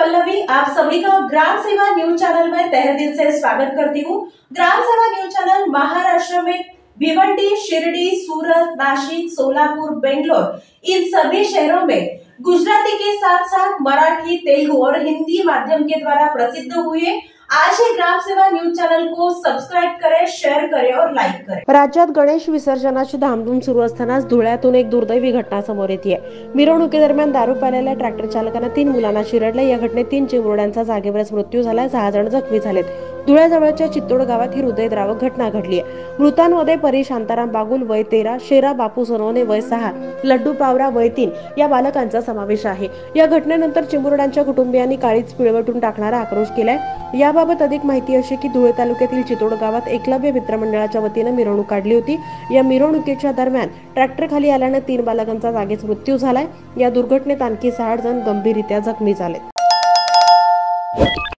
पल्लवी, आप सभी का ग्राम सेवा न्यूज चैनल में तहे दिल से स्वागत करती हूँ। ग्राम सेवा न्यूज चैनल महाराष्ट्र में भिवंडी, शिरडी, सूरत, नासिक, सोलापुर, बेंगलोर इन सभी शहरों में गुजराती के साथ साथ मराठी, तेलुगु और हिंदी माध्यम के द्वारा प्रसिद्ध हुए। आज ही ग्राम सेवा न्यूज चॅनल को सबस्क्राइब करें, शेअर करें और लाईक करें। राज्यात गणेश विसर्जनाची धामधूम सुरू असतानाच धुळ्यातून एक दुर्दैवी घटना समोर येते। मिरवणुकीदरम्यान दारू प्यायलेल्या ट्रॅक्टर चालकाने 3 मुलांना चिरडले। या घटनेत 3 चिमुरड्यांचा जागेवरच मृत्यू झालाय, 6 जण जखमी झालेत। धुळ्याजवळच्या चित्तोड गावात ही हृदयद्रावक घटना घडली आहे। मृतांमध्ये परी शांताराम बागुल वय 13, शेरा बापू सोनवणे वय 6, लड्डू पावरा वय 3 या बालकांचा समावेश आहे। या घटनेनंतर चिमुरड्यांच्या कुटुंबियांनी काळीच पिळवटून टाकणारा आक्रोश केलाय। याबाबत अधिक माहिती अशी की धुळे तालुक्यातील चित्तोड गावात एकलव्य मित्रमंडळाच्या वतीने मिरवणूक काढली होती। या मिरवणुकीच्या दरम्यान ट्रॅक्टर खाली आल्याने 3 बालकांचा जागीच मृत्यू झालाय। या दुर्घटनेत आणखी 6 जण गंभीररीत्या जखमी झाले।